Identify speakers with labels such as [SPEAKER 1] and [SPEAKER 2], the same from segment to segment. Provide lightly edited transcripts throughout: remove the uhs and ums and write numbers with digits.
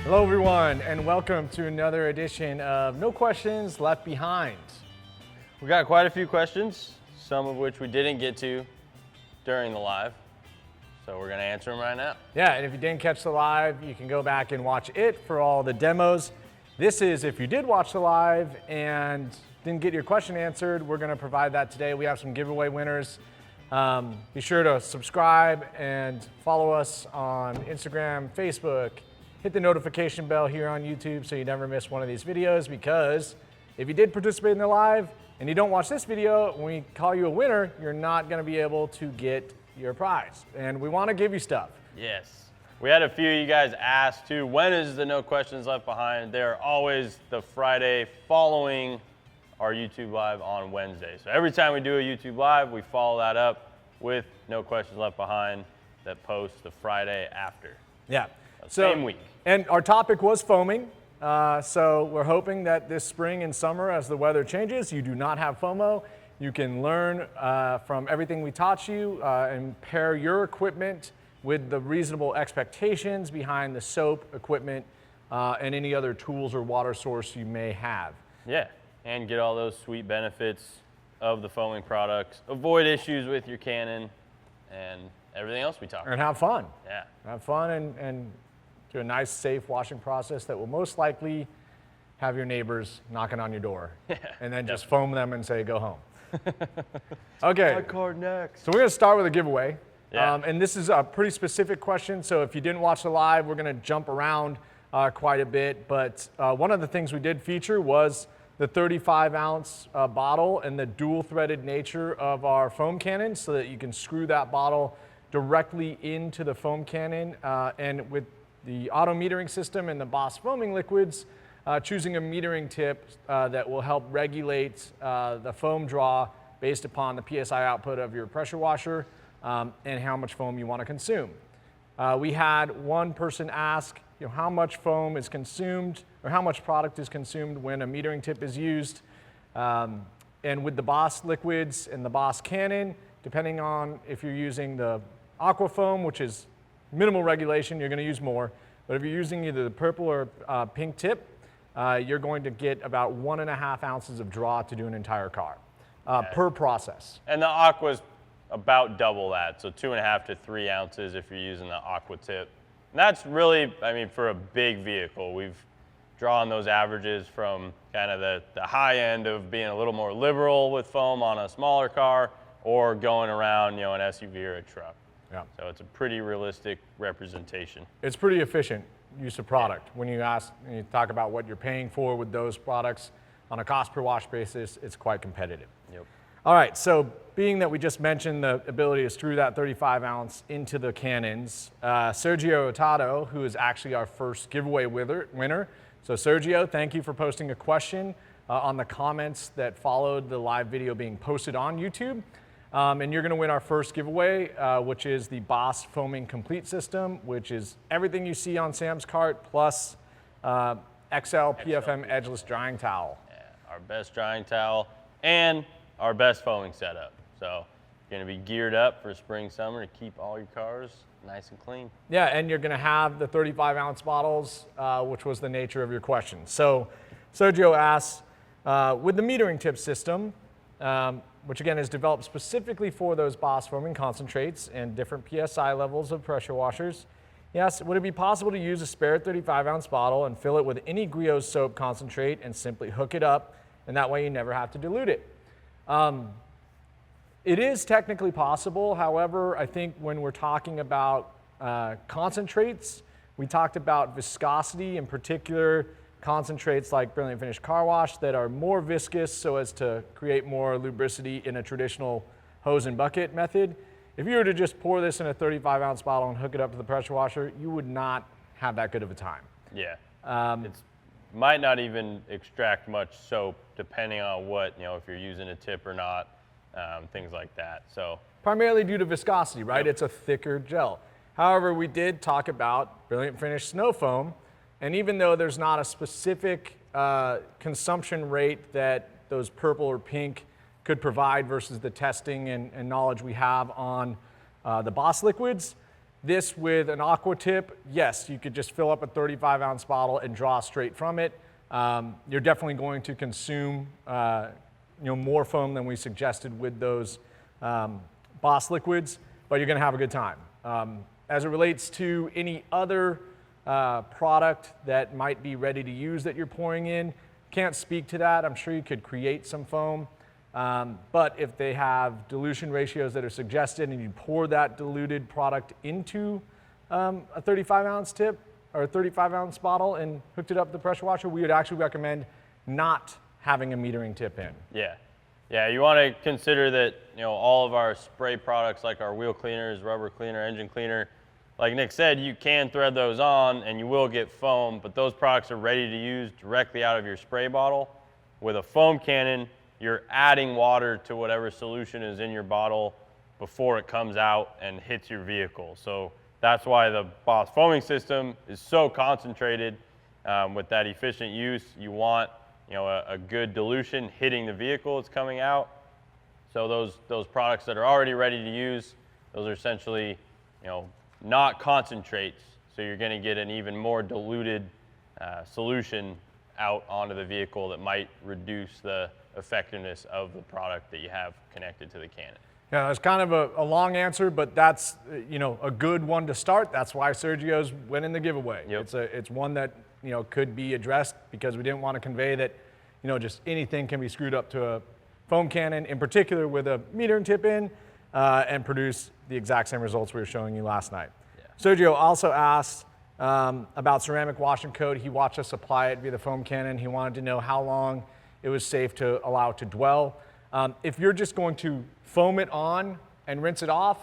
[SPEAKER 1] Hello everyone, and welcome to another edition of No Questions Left Behind.
[SPEAKER 2] We got quite a few questions, some of which we didn't get to during the live, so we're gonna answer them right now.
[SPEAKER 1] Yeah, and if you didn't catch the live, you can go back and watch it for all the demos. This is if you did watch the live and didn't get your question answered, we're gonna provide that today. We have some giveaway winners. Be sure to subscribe and follow us on Instagram, Facebook. Hit the notification bell here on YouTube so you never miss one of these videos, because if you did participate in the live and you don't watch this video, when we call you a winner, you're not gonna be able to get your prize. And we wanna give you stuff.
[SPEAKER 2] Yes. We had a few of you guys ask too, when is the No Questions Left Behind? They're always the Friday following our YouTube live on Wednesday. So every time we do a YouTube live, we follow that up with No Questions Left Behind that posts the Friday after.
[SPEAKER 1] Yeah.
[SPEAKER 2] Same week.
[SPEAKER 1] And our topic was foaming. So we're hoping that this spring and summer, as the weather changes, you do not have FOMO. You can learn from everything we taught you and pair your equipment with the reasonable expectations behind the soap, equipment, and any other tools or water source you may have.
[SPEAKER 2] Yeah, and get all those sweet benefits of the foaming products. Avoid issues with your Canon and everything else we talked about.
[SPEAKER 1] And have fun.
[SPEAKER 2] Yeah.
[SPEAKER 1] Have fun and do a nice, safe washing process that will most likely have your neighbors knocking on your door.
[SPEAKER 2] Yeah,
[SPEAKER 1] and then just foam them and say, go home. Okay.
[SPEAKER 2] My card next.
[SPEAKER 1] So we're gonna start with a giveaway.
[SPEAKER 2] Yeah.
[SPEAKER 1] And this is a pretty specific question. So if you didn't watch the live, we're gonna jump around quite a bit. But one of the things we did feature was the 35-ounce bottle and the dual-threaded nature of our foam cannon, so that you can screw that bottle directly into the foam cannon. And with the auto metering system and the Boss foaming liquids, choosing a metering tip that will help regulate the foam draw based upon the PSI output of your pressure washer and how much foam you want to consume. We had one person ask, how much foam is consumed, or how much product is consumed when a metering tip is used. And with the Boss liquids and the Boss cannon, depending on if you're using the aqua foam, which is minimal regulation, you're going to use more. But if you're using either the purple or pink tip, you're going to get about 1.5 ounces of draw to do an entire car per process.
[SPEAKER 2] And the aqua's about double that, so 2.5 to 3 ounces if you're using the aqua tip. And that's really, for a big vehicle, we've drawn those averages from kind of the high end of being a little more liberal with foam on a smaller car, or going around, an SUV or a truck.
[SPEAKER 1] Yeah.
[SPEAKER 2] So it's a pretty realistic representation.
[SPEAKER 1] It's pretty efficient use of product. When you talk about what you're paying for with those products on a cost per wash basis, it's quite competitive.
[SPEAKER 2] Yep.
[SPEAKER 1] All right, so being that we just mentioned the ability to screw that 35-ounce into the cannons, Sergio Hurtado, who is actually our first giveaway winner. So Sergio, thank you for posting a question on the comments that followed the live video being posted on YouTube. And you're gonna win our first giveaway, which is the Boss Foaming Complete System, which is everything you see on Sam's cart, plus XL PFM Edgeless Drying Towel.
[SPEAKER 2] Yeah, our best drying towel and our best foaming setup. So you're gonna be geared up for spring, summer to keep all your cars nice and clean.
[SPEAKER 1] Yeah, and you're gonna have the 35-ounce bottles, which was the nature of your question. So Sergio asks, with the metering tip system, which again is developed specifically for those Boss foaming concentrates and different PSI levels of pressure washers. Yes, would it be possible to use a spare 35-ounce bottle and fill it with any Griot's soap concentrate and simply hook it up, and that way you never have to dilute it? It is technically possible. However, I think when we're talking about concentrates, we talked about viscosity, in particular concentrates like Brilliant Finish Car Wash that are more viscous so as to create more lubricity in a traditional hose and bucket method. If you were to just pour this in a 35-ounce bottle and hook it up to the pressure washer, you would not have that good of a time.
[SPEAKER 2] Yeah, it might not even extract much soap depending on what, if you're using a tip or not, things like that. So
[SPEAKER 1] primarily due to viscosity, right?
[SPEAKER 2] Yep.
[SPEAKER 1] It's a thicker gel. However, we did talk about Brilliant Finish Snow Foam. And even though there's not a specific consumption rate that those purple or pink could provide versus the testing and knowledge we have on the Boss liquids, This with an aqua tip, yes, you could just fill up a 35-ounce bottle and draw straight from it. You're definitely going to consume more foam than we suggested with those Boss liquids, but you're going to have a good time. As it relates to any other product that might be ready to use that you're pouring in, can't speak to that. I'm sure you could create some foam. But if they have dilution ratios that are suggested and you pour that diluted product into a 35-ounce tip or a 35-ounce bottle and hooked it up to the pressure washer, we would actually recommend not having a metering tip in.
[SPEAKER 2] Yeah. Yeah, you want to consider that, all of our spray products like our wheel cleaners, rubber cleaner, engine cleaner, like Nick said, you can thread those on and you will get foam, but those products are ready to use directly out of your spray bottle. With a foam cannon, you're adding water to whatever solution is in your bottle before it comes out and hits your vehicle. So that's why the Boss foaming system is so concentrated with that efficient use. You want a good dilution hitting the vehicle it's coming out. So those products that are already ready to use, those are essentially not concentrates. So you're going to get an even more diluted solution out onto the vehicle that might reduce the effectiveness of the product that you have connected to the cannon.
[SPEAKER 1] Yeah, it's kind of a long answer, but that's a good one to start. That's why Sergio's went in the giveaway.
[SPEAKER 2] Yep.
[SPEAKER 1] It's one that could be addressed because we didn't want to convey that just anything can be screwed up to a foam cannon, in particular with a metering tip in, and produce the exact same results we were showing you last night. Yeah. Sergio also asked about ceramic wash and coat. He watched us apply it via the foam cannon. He wanted to know how long it was safe to allow it to dwell. If you're just going to foam it on and rinse it off,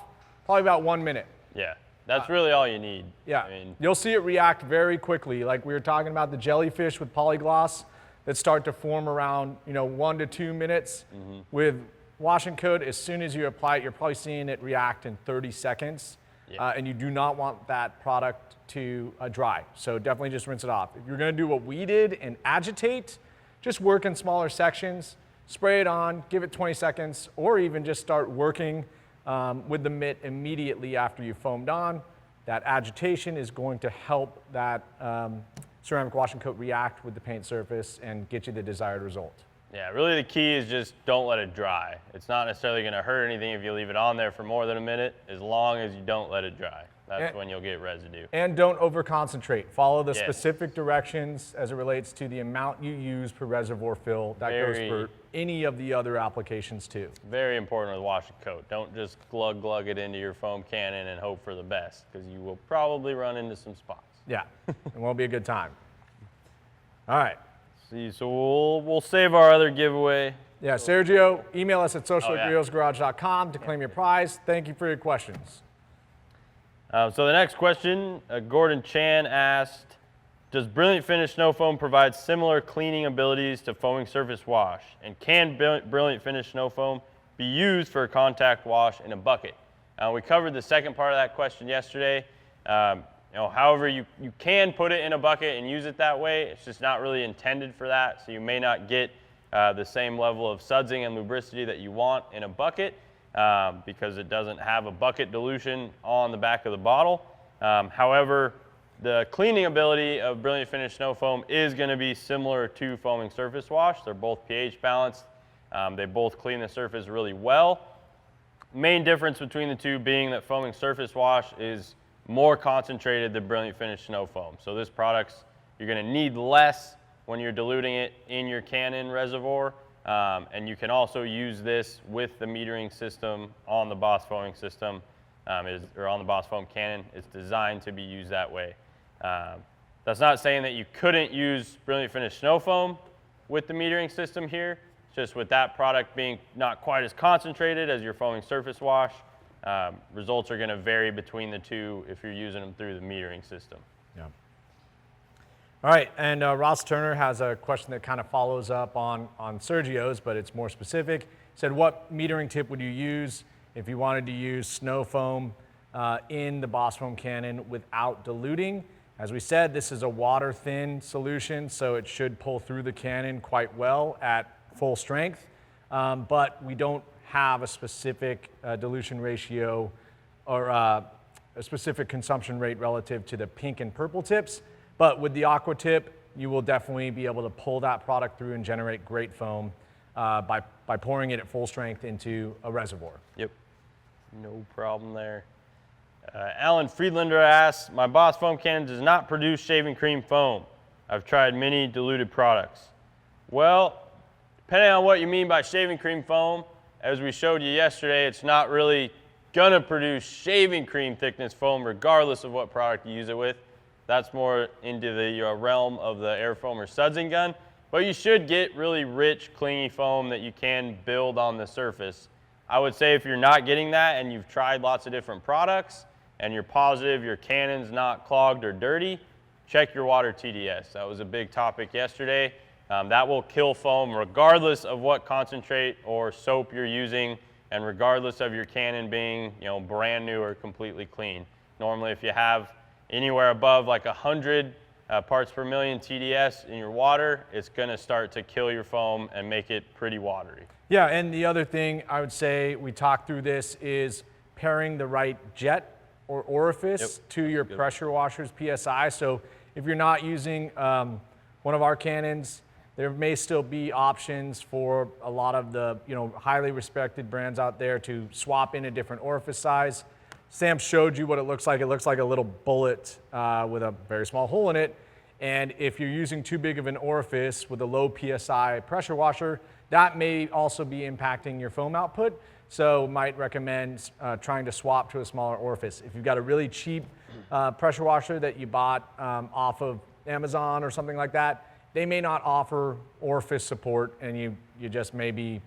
[SPEAKER 1] probably about 1 minute.
[SPEAKER 2] Yeah, that's really all you need.
[SPEAKER 1] Yeah, you'll see it react very quickly. Like we were talking about the jellyfish with polygloss that start to form around 1 to 2 minutes. Mm-hmm. With wash and coat, as soon as you apply it, you're probably seeing it react in 30 seconds. Yeah. And you do not want that product to dry. So definitely just rinse it off. If you're gonna do what we did and agitate, just work in smaller sections, spray it on, give it 20 seconds, or even just start working with the mitt immediately after you foamed on. That agitation is going to help that ceramic wash and coat react with the paint surface and get you the desired result.
[SPEAKER 2] Yeah, really the key is just don't let it dry. It's not necessarily going to hurt anything if you leave it on there for more than a minute, as long as you don't let it dry. That's when you'll get residue.
[SPEAKER 1] And don't over-concentrate. Follow the specific directions as it relates to the amount you use per reservoir fill. That goes for any of the other applications too.
[SPEAKER 2] Very important with wash and coat. Don't just glug it into your foam cannon and hope for the best, because you will probably run into some spots.
[SPEAKER 1] Yeah, it won't be a good time. All right.
[SPEAKER 2] So we'll save our other giveaway.
[SPEAKER 1] Yeah, Sergio, email us at social@griosgarage.com to claim your prize. Thank you for your questions.
[SPEAKER 2] So the next question, Gordon Chan asked, does Brilliant Finish Snow Foam provide similar cleaning abilities to foaming surface wash? And can Brilliant Finish Snow Foam be used for a contact wash in a bucket? We covered the second part of that question yesterday. However, you can put it in a bucket and use it that way. It's just not really intended for that, so you may not get the same level of sudsing and lubricity that you want in a bucket because it doesn't have a bucket dilution on the back of the bottle. However, the cleaning ability of Brilliant Finish Snow Foam is going to be similar to foaming surface wash. They're both pH balanced. They both clean the surface really well. Main difference between the two being that foaming surface wash is more concentrated than Brilliant Finish Snow Foam. So this product's, you're going to need less when you're diluting it in your cannon reservoir. And you can also use this with the metering system on the Boss foaming system, or on the Boss foam cannon. It's designed to be used that way. That's not saying that you couldn't use Brilliant Finish Snow Foam with the metering system here. It's just with that product being not quite as concentrated as your foaming surface wash, results are going to vary between the two if you're using them through the metering system.
[SPEAKER 1] Yeah. All right, and Ross Turner has a question that kind of follows up on Sergio's, but it's more specific. He said, what metering tip would you use if you wanted to use snow foam in the Boss foam cannon without diluting? As we said, this is a water-thin solution, so it should pull through the cannon quite well at full strength, but we don't have a specific dilution ratio or a specific consumption rate relative to the pink and purple tips, but with the aqua tip, you will definitely be able to pull that product through and generate great foam by pouring it at full strength into a reservoir.
[SPEAKER 2] Yep, no problem there. Alan Friedlander asks, my Boss foam cannon does not produce shaving cream foam. I've tried many diluted products. Well, depending on what you mean by shaving cream foam, as we showed you yesterday, it's not really gonna produce shaving cream thickness foam regardless of what product you use it with. That's more into the realm of the air foam or sudsing gun, but you should get really rich, clingy foam that you can build on the surface. I would say if you're not getting that and you've tried lots of different products and you're positive your cannon's not clogged or dirty, check your water TDS. That was a big topic yesterday. That will kill foam regardless of what concentrate or soap you're using and regardless of your cannon being brand new or completely clean. Normally if you have anywhere above like 100 parts per million TDS in your water, it's gonna start to kill your foam and make it pretty watery.
[SPEAKER 1] Yeah, and the other thing I would say, we talked through this, is pairing the right jet or orifice to your pressure washer's PSI. So if you're not using one of our cannons, there may still be options for a lot of the highly respected brands out there to swap in a different orifice size. Sam showed you what it looks like. It looks like a little bullet with a very small hole in it. And if you're using too big of an orifice with a low PSI pressure washer, that may also be impacting your foam output. So might recommend trying to swap to a smaller orifice. If you've got a really cheap pressure washer that you bought off of Amazon or something like that, they may not offer orifice support, and you just maybe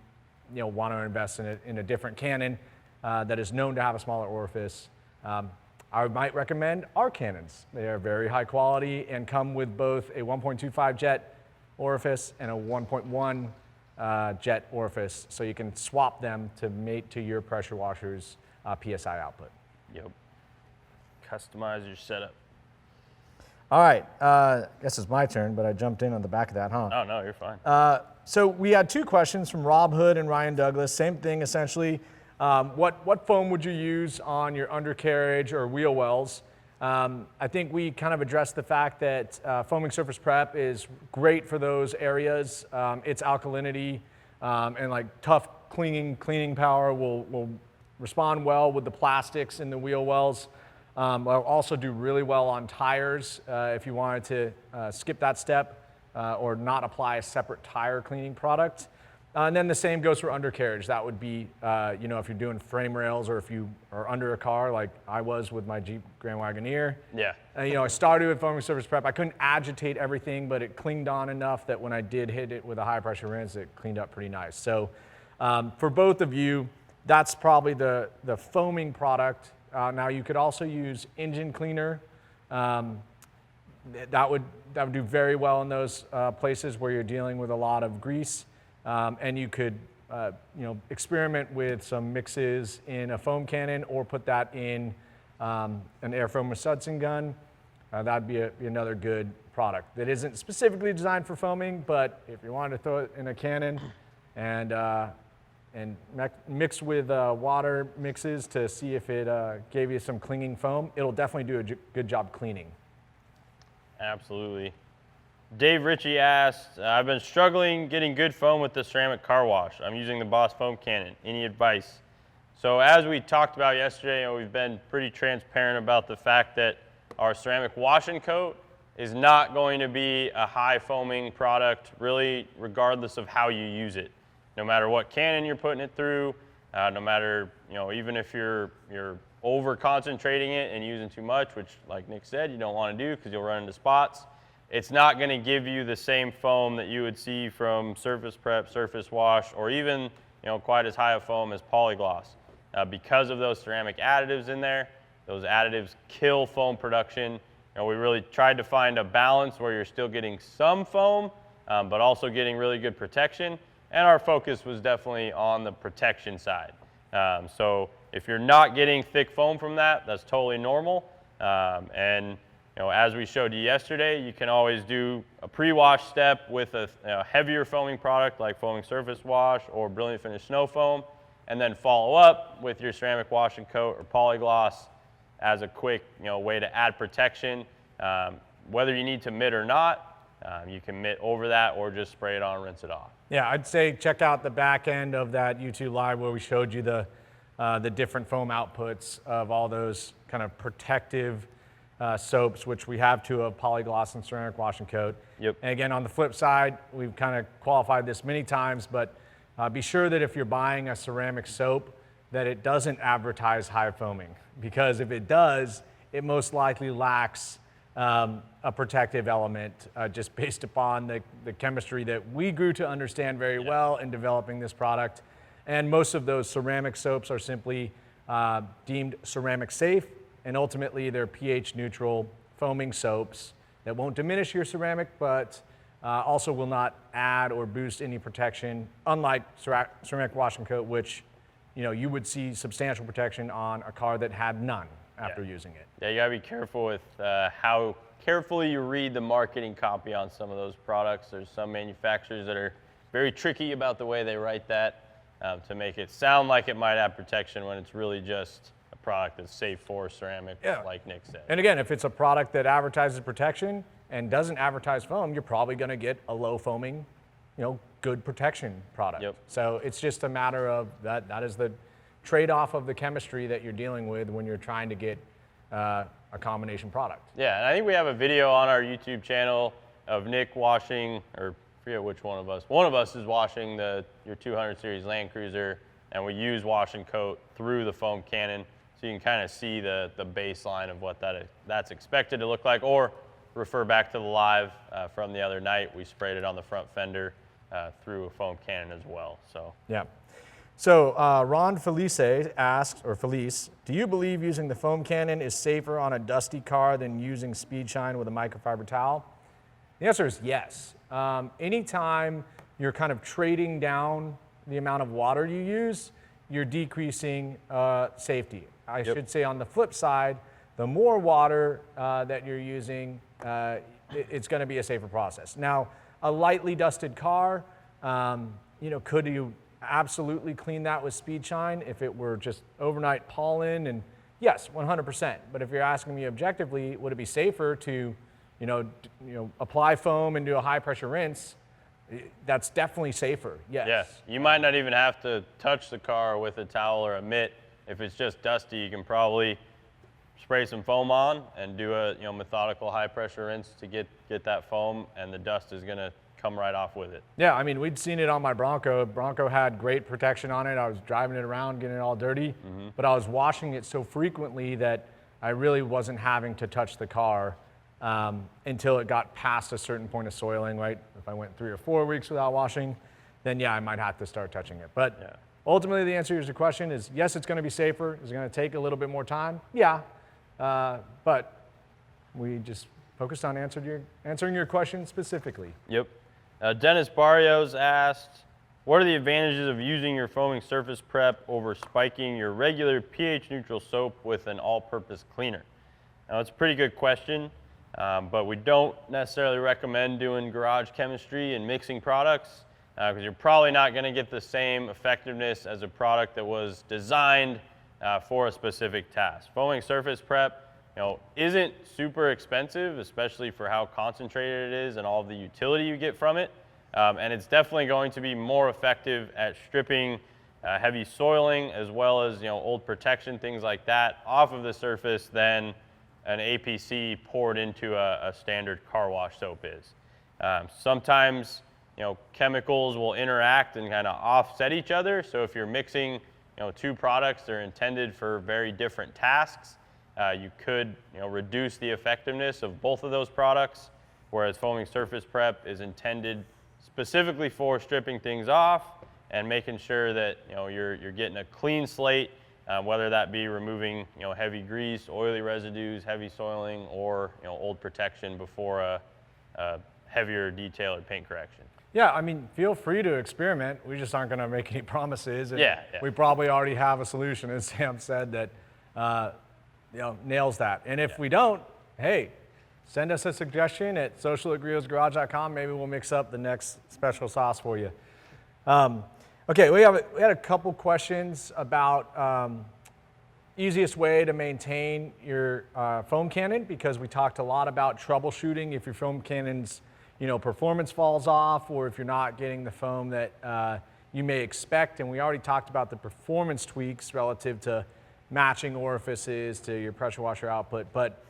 [SPEAKER 1] want to invest in a different cannon that is known to have a smaller orifice. I might recommend our cannons. They are very high quality and come with both a 1.25 jet orifice and a 1.1 jet orifice, so you can swap them to mate to your pressure washer's PSI output.
[SPEAKER 2] Yep. Customize your setup.
[SPEAKER 1] All right, I guess it's my turn, but I jumped in on the back of that, huh?
[SPEAKER 2] Oh, no, you're fine.
[SPEAKER 1] So we had two questions from Rob Hood and Ryan Douglas. Same thing, essentially. What foam would you use on your undercarriage or wheel wells? I think we kind of addressed the fact that foaming surface prep is great for those areas. Its alkalinity and like tough cleaning power will respond well with the plastics in the wheel wells. Will also do really well on tires if you wanted to skip that step or not apply a separate tire cleaning product. And then the same goes for undercarriage. That would be, if you're doing frame rails or if you are under a car like I was with my Jeep Grand Wagoneer.
[SPEAKER 2] Yeah.
[SPEAKER 1] I started with foaming surface prep. I couldn't agitate everything, but it clinged on enough that when I did hit it with a high pressure rinse, it cleaned up pretty nice. So for both of you, that's probably the foaming product. Now you could also use engine cleaner. That would do very well in those places where you're dealing with a lot of grease. And you could experiment with some mixes in a foam cannon or put that in an air foam or sudsing gun. That'd be another good product that isn't specifically designed for foaming, but if you wanted to throw it in a cannon and mix with water mixes to see if it gave you some clinging foam, it'll definitely do a good job cleaning.
[SPEAKER 2] Absolutely. Dave Ritchie asked, I've been struggling getting good foam with the ceramic car wash. I'm using the Boss foam cannon. Any advice? So as we talked about yesterday, we've been pretty transparent about the fact that our ceramic wash and coat is not going to be a high foaming product, really, regardless of how you use it. No matter what cannon you're putting it through, no matter, even if you're over concentrating it and using too much, which like Nick said, you don't want to do because you'll run into spots. It's not going to give you the same foam that you would see from surface prep, surface wash, or even quite as high a foam as polygloss. Because of those ceramic additives in there, those additives kill foam production. We really tried to find a balance where you're still getting some foam, but also getting really good protection. And our focus was definitely on the protection side. So if you're not getting thick foam from that, that's totally normal. And as we showed you yesterday, you can always do a pre-wash step with a heavier foaming product like foaming surface wash or Brilliant Finish snow foam, and then follow up with your ceramic wash and coat or polygloss as a quick way to add protection. Whether you need to mitt or not, you can mitt over that or just spray it on and rinse it off.
[SPEAKER 1] Yeah, I'd say check out the back end of that YouTube live where we showed you the different foam outputs of all those kind of protective soaps, which we have to a polygloss and ceramic wash and coat.
[SPEAKER 2] Yep.
[SPEAKER 1] And again, on the flip side, we've kind of qualified this many times, but be sure that if you're buying a ceramic soap, that it doesn't advertise high foaming, because if it does, it most likely lacks a protective element just based upon the chemistry that we grew to understand very well in developing this product. And most of those ceramic soaps are simply deemed ceramic safe, and ultimately they're pH neutral foaming soaps that won't diminish your ceramic, but also will not add or boost any protection, unlike ceramic wash and coat, which you would see substantial protection on a car that had none after using it.
[SPEAKER 2] Yeah, you gotta be careful with how carefully you read the marketing copy on some of those products. There's some manufacturers that are very tricky about the way they write that to make it sound like it might have protection when it's really just a product that's safe for ceramic, like Nick said.
[SPEAKER 1] And again, if it's a product that advertises protection and doesn't advertise foam, you're probably gonna get a low foaming, good protection product.
[SPEAKER 2] Yep.
[SPEAKER 1] So it's just a matter of that is the trade-off of the chemistry that you're dealing with when you're trying to get a combination product.
[SPEAKER 2] Yeah, and I think we have a video on our YouTube channel of Nick washing, or I forget which one of us. One of us is washing your 200 series Land Cruiser, and we use wash and coat through the foam cannon, so you can kind of see the baseline of what that's expected to look like, or refer back to the live from the other night. We sprayed it on the front fender through a foam cannon as well. So
[SPEAKER 1] yeah. So Ron Felice asks, do you believe using the foam cannon is safer on a dusty car than using speed shine with a microfiber towel? The answer is yes. Anytime you're kind of trading down the amount of water you use, you're decreasing safety. I should say on the flip side, the more water that you're using, it's going to be a safer process. Now, a lightly dusted car, could you absolutely clean that with speed shine if it were just overnight pollen? And yes, 100%. But if you're asking me objectively, would it be safer to apply foam and do a high pressure rinse? That's definitely safer. Yes.
[SPEAKER 2] Yes. You might not even have to touch the car with a towel or a mitt. If it's just dusty, you can probably spray some foam on and do a methodical high pressure rinse to get that foam, and the dust is going to come right off with it.
[SPEAKER 1] Yeah, I mean, we'd seen it on my Bronco. Bronco had great protection on it. I was driving it around, getting it all dirty, but I was washing it so frequently that I really wasn't having to touch the car until it got past a certain point of soiling, right? If I went 3 or 4 weeks without washing, then yeah, I might have to start touching it. But ultimately, the answer to your question is yes, it's going to be safer. Is it going to take a little bit more time? Yeah, but we just focused on answering your question specifically.
[SPEAKER 2] Yep. Dennis Barrios asked, what are the advantages of using your foaming surface prep over spiking your regular pH neutral soap with an all-purpose cleaner? Now, it's a pretty good question, but we don't necessarily recommend doing garage chemistry and mixing products because you're probably not going to get the same effectiveness as a product that was designed for a specific task. Foaming surface prep isn't super expensive, especially for how concentrated it is and all of the utility you get from it. And it's definitely going to be more effective at stripping heavy soiling as well as old protection, things like that, off of the surface than an APC poured into a standard car wash soap is. Sometimes chemicals will interact and kind of offset each other. So if you're mixing two products, they're intended for very different tasks. You could reduce the effectiveness of both of those products, whereas foaming surface prep is intended specifically for stripping things off and making sure that you're getting a clean slate, whether that be removing heavy grease, oily residues, heavy soiling, or old protection before a heavier detail or paint correction.
[SPEAKER 1] Yeah, I mean, feel free to experiment. We just aren't going to make any promises. And
[SPEAKER 2] yeah.
[SPEAKER 1] We probably already have a solution, as Sam said, that nails that. And if we don't, hey, send us a suggestion at social@griosgarage.com. Maybe we'll mix up the next special sauce for you. Okay, we had a couple questions about easiest way to maintain your foam cannon, because we talked a lot about troubleshooting if your foam cannon's performance falls off, or if you're not getting the foam that you may expect. And we already talked about the performance tweaks relative to matching orifices to your pressure washer output. But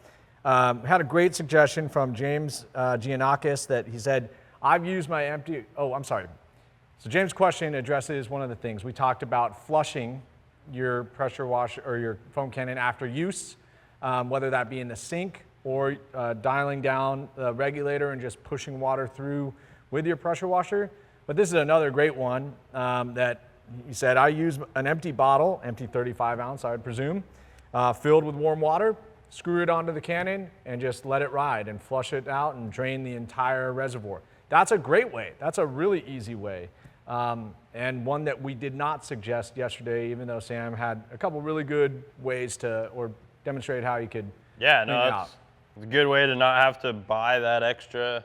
[SPEAKER 1] had a great suggestion from James Giannakis that he said, I've used my empty, So James' question addresses one of the things. We talked about flushing your pressure washer or your foam cannon after use, whether that be in the sink or dialing down the regulator and just pushing water through with your pressure washer. But this is another great one that he said, I use an empty bottle, empty 35 ounce, I would presume, filled with warm water, screw it onto the cannon and just let it ride and flush it out and drain the entire reservoir. That's a great way. That's a really easy way. And one that we did not suggest yesterday, even though Sam had a couple really good ways to, or demonstrate how you could clean it out.
[SPEAKER 2] It's a good way to not have to buy that extra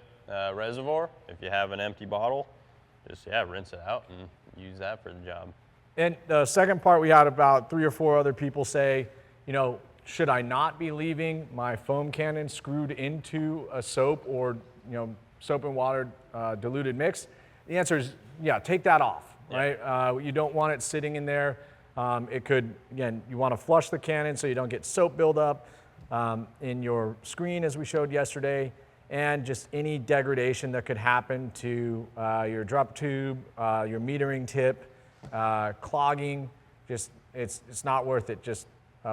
[SPEAKER 2] reservoir. If you have an empty bottle, just rinse it out and use that for the job.
[SPEAKER 1] And the second part, we had about 3 or 4 other people say, should I not be leaving my foam cannon screwed into a soap or soap and water diluted mix? The answer is, take that off, right? You don't want it sitting in there. It could, again, you want to flush the cannon so you don't get soap buildup in your screen, as we showed yesterday, and just any degradation that could happen to your drop tube, your metering tip, clogging. Just it's not worth it. Just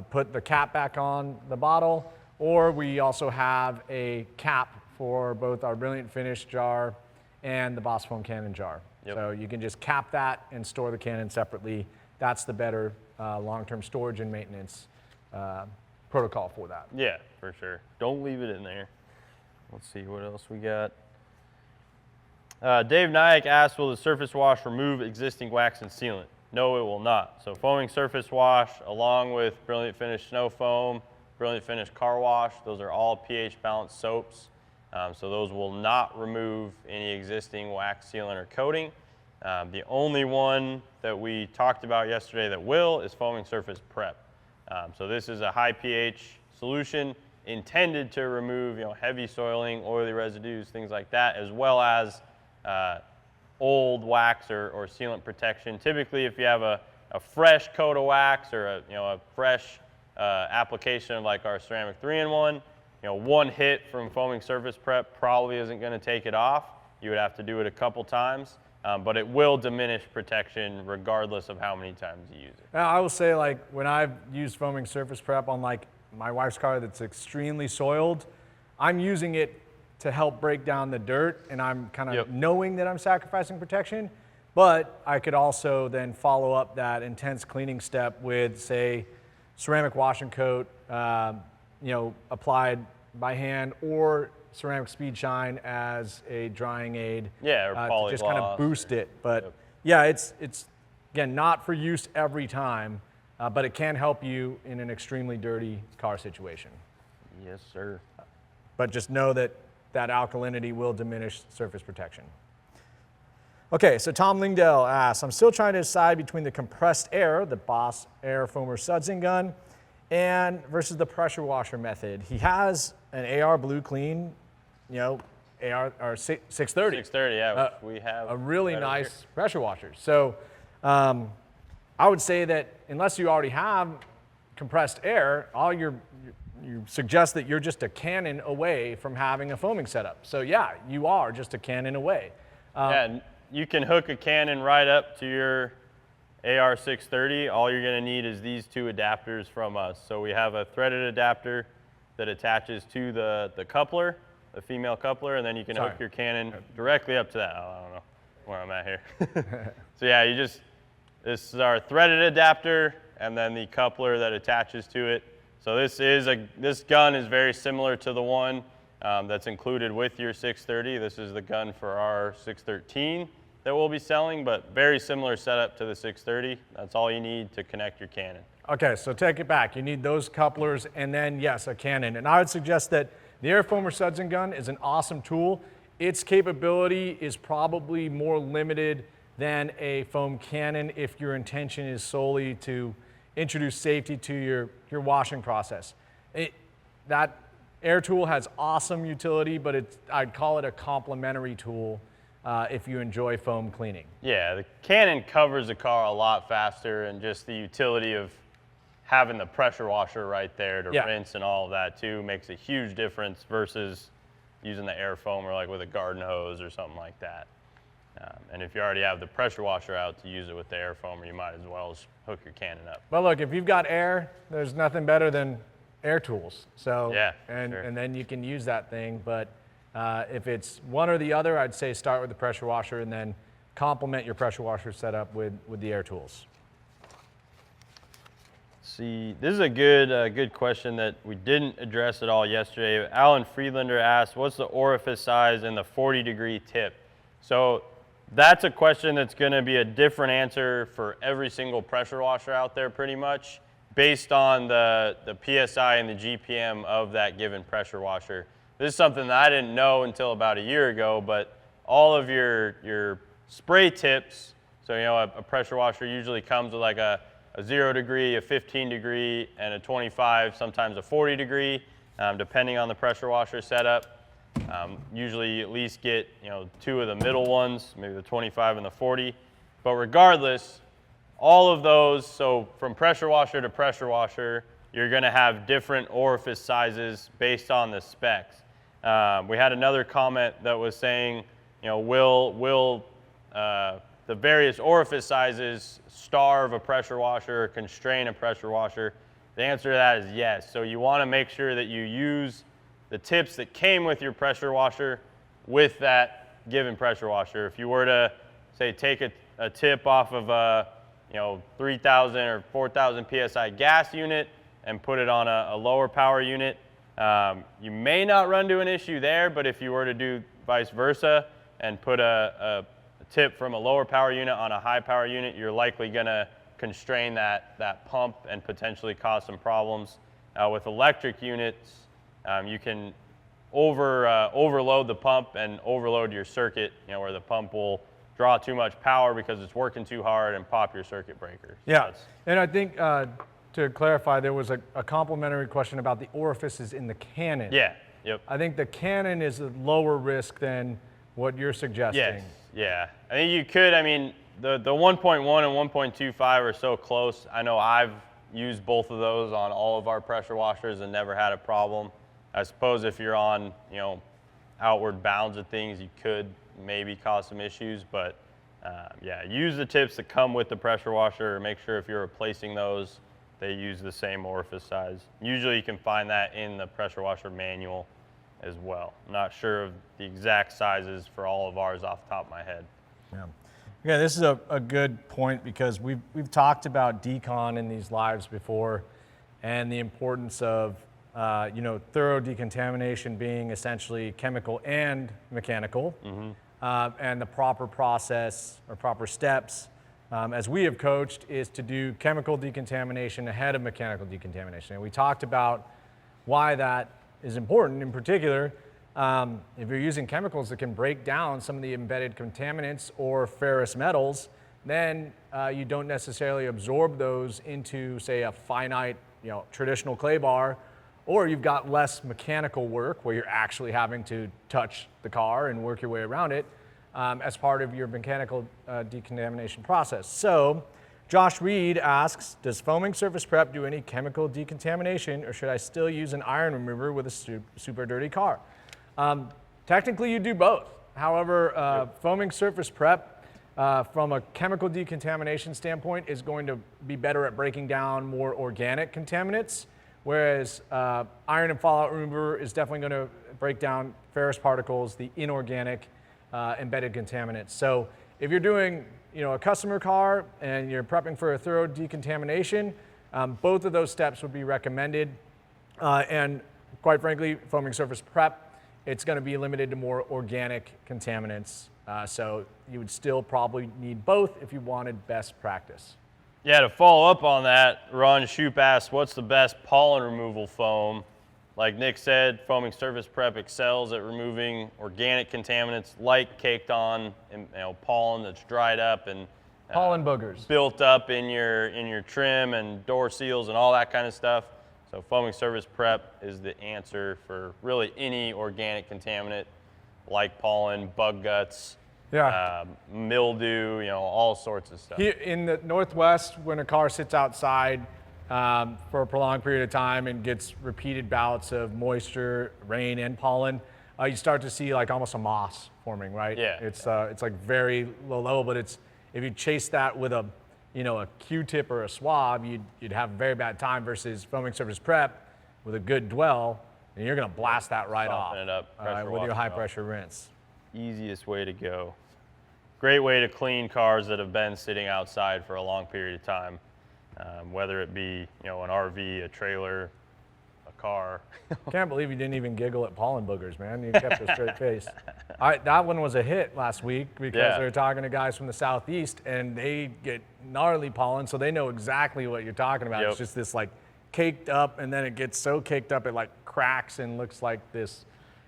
[SPEAKER 1] put the cap back on the bottle, or we also have a cap for both our Brilliant Finish jar and the Boss Foam Cannon jar. So you can just cap that and store the cannon separately. That's the better long-term storage and maintenance protocol for that.
[SPEAKER 2] Yeah, for sure. Don't leave it in there. Let's see what else we got. Dave Nyack asked, will the surface wash remove existing wax and sealant? No, it will not. So foaming surface wash along with Brilliant Finish Snow Foam, Brilliant Finish Car Wash, those are all pH balanced soaps. So those will not remove any existing wax, sealant, or coating. The only one that we talked about yesterday that will is foaming surface prep. So this is a high pH solution intended to remove heavy soiling, oily residues, things like that, as well as old wax or sealant protection. Typically, if you have a fresh coat of wax or a fresh application of like our ceramic 3-in-1, one hit from foaming surface prep probably isn't going to take it off. You would have to do it a couple times, but it will diminish protection regardless of how many times you use it.
[SPEAKER 1] Now, I will say, like, when I've used foaming surface prep on like my wife's car that's extremely soiled, I'm using it to help break down the dirt, and I'm kind of knowing that I'm sacrificing protection, but I could also then follow up that intense cleaning step with, say, ceramic wash and coat, applied by hand, or ceramic speed shine as a drying aid.
[SPEAKER 2] Yeah, or
[SPEAKER 1] to just kind of boost it. But it's again, not for use every time, but it can help you in an extremely dirty car situation.
[SPEAKER 2] Yes, sir.
[SPEAKER 1] But just know that alkalinity will diminish surface protection. Okay, so Tom Lingdell asks, I'm still trying to decide between the compressed air, the Boss Air Foamer sudsing gun, and versus the pressure washer method. He has an AR Blue Clean, AR or 630.
[SPEAKER 2] 630, yeah, which we have
[SPEAKER 1] a really nice pressure washer. So I would say that unless you already have compressed air, you suggest that you're just a cannon away from having a foaming setup. So yeah, you are just a cannon away.
[SPEAKER 2] Yeah, you can hook a cannon right up to your AR630. All you're going to need is these 2 adapters from us. So we have a threaded adapter that attaches to the coupler, the female coupler, and then you can hook your cannon directly up to that. I don't know where I'm at here. So yeah, this is our threaded adapter and then the coupler that attaches to it. So this gun is very similar to the one that's included with your 630. This is the gun for our 613 that we'll be selling, but very similar setup to the 630. That's all you need to connect your cannon.
[SPEAKER 1] Okay, so take it back. You need those couplers and then, yes, a cannon. And I would suggest that the Air Foamer sudsing gun is an awesome tool. Its capability is probably more limited than a foam cannon if your intention is solely to, introduce safety to your washing process. That air tool has awesome utility, but I'd call it a complementary tool if you enjoy foam cleaning.
[SPEAKER 2] Yeah, the Canon covers the car a lot faster, and just the utility of having the pressure washer right there to rinse and all of that too makes a huge difference versus using the air foamer like with a garden hose or something like that. And if you already have the pressure washer out to use it with the air foamer, you might as well just hook your Canon up.
[SPEAKER 1] But look, if you've got air, there's nothing better than air tools. So
[SPEAKER 2] yeah,
[SPEAKER 1] and then you can use that thing. But if it's one or the other, I'd say start with the pressure washer and then complement your pressure washer setup with the air tools.
[SPEAKER 2] See, this is a good question that we didn't address at all yesterday. Alan Friedlander asked, what's the orifice size in the 40-degree tip? So that's a question that's going to be a different answer for every single pressure washer out there pretty much, based on the PSI and the GPM of that given pressure washer. This is something that I didn't know until about a year ago, but all of your spray tips, so a pressure washer usually comes with like a 0 degree, a 15 degree, and a 25, sometimes a 40 degree, depending on the pressure washer setup. Usually you at least get 2 of the middle ones, maybe the 25 and the 40. But regardless, all of those, so from pressure washer to pressure washer, you're going to have different orifice sizes based on the specs. We had another comment that was saying, will the various orifice sizes starve a pressure washer or constrain a pressure washer? The answer to that is yes. So you want to make sure that you use the tips that came with your pressure washer with that given pressure washer. If you were to, say, take a tip off of a 3,000 or 4,000 PSI gas unit and put it on a lower power unit, you may not run into an issue there, but if you were to do vice versa and put a tip from a lower power unit on a high power unit, you're likely going to constrain that pump and potentially cause some problems. With electric units, you can overload the pump and overload your circuit, where the pump will draw too much power because it's working too hard and pop your circuit breaker.
[SPEAKER 1] Yeah, and I think to clarify, there was a complimentary question about the orifices in the Canon.
[SPEAKER 2] Yeah, yep.
[SPEAKER 1] I think the Canon is a lower risk than what you're suggesting.
[SPEAKER 2] Yes, yeah. I think you could, the 1.1 and 1.25 are so close. I know I've used both of those on all of our pressure washers and never had a problem. I suppose if you're on, outward bounds of things, you could maybe cause some issues, but yeah, use the tips that come with the pressure washer. Make sure if you're replacing those, they use the same orifice size. Usually you can find that in the pressure washer manual as well. I'm not sure of the exact sizes for all of ours off the top of my head.
[SPEAKER 1] Yeah, this is a good point because we've talked about decon in these lives before and the importance of thorough decontamination being essentially chemical and mechanical, and the proper process or proper steps, as we have coached, is to do chemical decontamination ahead of mechanical decontamination. And we talked about why that is important. In particular, if you're using chemicals that can break down some of the embedded contaminants or ferrous metals, then you don't necessarily absorb those into, say, a finite, traditional clay bar, or you've got less mechanical work where you're actually having to touch the car and work your way around it as part of your mechanical decontamination process. So Josh Reed asks, does foaming surface prep do any chemical decontamination, or should I still use an iron remover with a super dirty car? Technically you do both. However, foaming surface prep from a chemical decontamination standpoint is going to be better at breaking down more organic contaminants, whereas iron and fallout remover is definitely going to break down ferrous particles, the inorganic embedded contaminants. So if you're doing a customer car and you're prepping for a thorough decontamination, both of those steps would be recommended. And quite frankly, foaming surface prep, it's going to be limited to more organic contaminants. So you would still probably need both if you wanted best practice.
[SPEAKER 2] Yeah, to follow up on that, Ron Shoop asked, what's the best pollen removal foam? Like Nick said, foaming surface prep excels at removing organic contaminants like caked on pollen that's dried up and
[SPEAKER 1] Pollen boogers.
[SPEAKER 2] built up in your trim and door seals and all that kind of stuff. So foaming surface prep is the answer for really any organic contaminant like pollen, bug guts, mildew, all sorts of stuff.
[SPEAKER 1] Here in the Northwest, when a car sits outside for a prolonged period of time and gets repeated bouts of moisture, rain, and pollen, you start to see like almost a moss forming, right?
[SPEAKER 2] Yeah.
[SPEAKER 1] It's like very low level, but if you chase that with a Q-tip or a swab, you'd have a very bad time versus foaming surface prep with a good dwell, and you're gonna blast that right off.
[SPEAKER 2] Soften it up,
[SPEAKER 1] with your high pressure rinse.
[SPEAKER 2] Easiest way to go. Great way to clean cars that have been sitting outside for a long period of time, whether it be an RV, a trailer, a car.
[SPEAKER 1] Can't believe you didn't even giggle at pollen boogers, man. You kept a straight face. That one was a hit last week because they were talking to guys from the Southeast and they get gnarly pollen, so they know exactly what you're talking about.
[SPEAKER 2] Yep.
[SPEAKER 1] It's just this like caked up, and then it gets so caked up it like cracks and looks like this,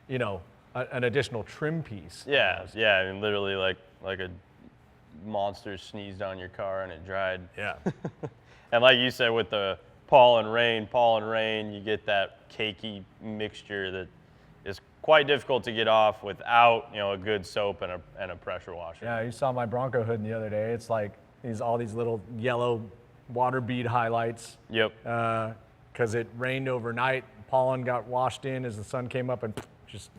[SPEAKER 1] an additional trim piece.
[SPEAKER 2] Yeah, I mean literally like a monster sneezed on your car and it dried.
[SPEAKER 1] Yeah.
[SPEAKER 2] And like you said, with the pollen rain, you get that cakey mixture that is quite difficult to get off without a good soap and a pressure washer.
[SPEAKER 1] Yeah, you saw my Bronco hood the other day. It's like all these little yellow water bead highlights.
[SPEAKER 2] Yep.
[SPEAKER 1] Because it rained overnight, pollen got washed in as the sun came up, and just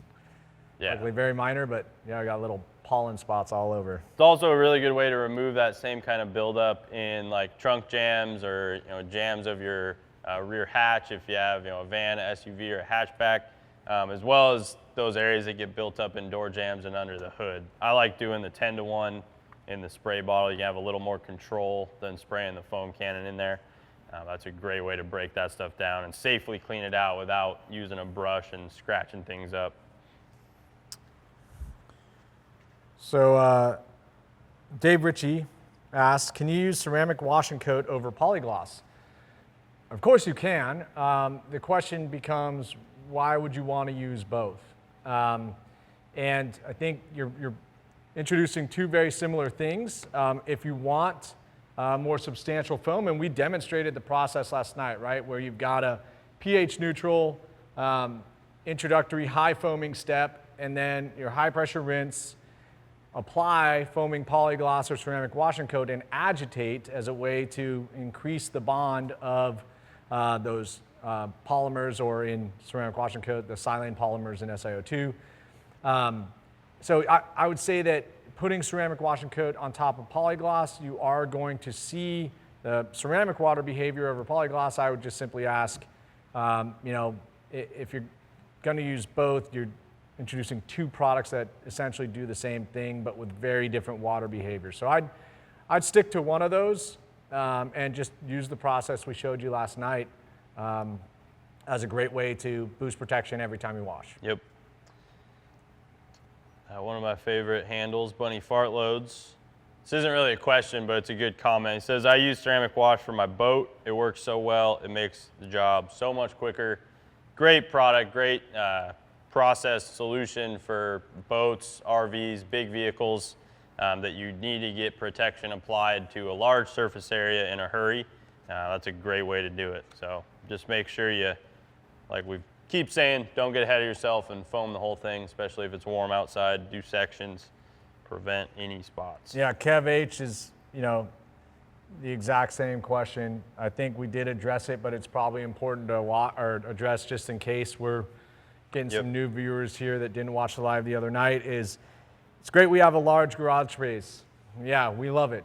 [SPEAKER 1] luckily very minor, but I got little pollen spots all over.
[SPEAKER 2] It's also a really good way to remove that same kind of buildup in like trunk jams or jams of your rear hatch if you have a van, a SUV, or a hatchback, as well as those areas that get built up in door jams and under the hood. I like doing the 10-to-1 in the spray bottle. You can have a little more control than spraying the foam cannon in there. That's a great way to break that stuff down and safely clean it out without using a brush and scratching things up.
[SPEAKER 1] So Dave Ritchie asks, can you use ceramic wash and coat over polygloss? Of course you can. The question becomes, why would you want to use both? And I think you're introducing two very similar things. If you want more substantial foam, and we demonstrated the process last night, right, where you've got a pH neutral, introductory high foaming step, and then your high pressure rinse, apply foaming polygloss or ceramic wash and coat, and agitate as a way to increase the bond of those polymers, or in ceramic wash and coat, the silane polymers in SiO2. So I would say that putting ceramic wash and coat on top of polygloss, you are going to see the ceramic water behavior over polygloss. I would just simply ask, if you're going to use both, you're introducing two products that essentially do the same thing, but with very different water behaviors. So I'd stick to one of those and just use the process we showed you last night as a great way to boost protection every time you wash.
[SPEAKER 2] Yep. One of my favorite handles, Bunny Fart Loads. This isn't really a question, but it's a good comment. He says, I use ceramic wash for my boat. It works so well. It makes the job so much quicker. Great product, great process solution for boats, RVs, big vehicles that you need to get protection applied to a large surface area in a hurry. That's a great way to do it. So just make sure you, like we keep saying, don't get ahead of yourself and foam the whole thing, especially if it's warm outside. Do sections, prevent any spots.
[SPEAKER 1] Yeah, Kev H is, the exact same question. I think we did address it, but it's probably important to address just in case we're getting some new viewers here that didn't watch the live the other night. It's great we have a large garage space. Yeah, we love it.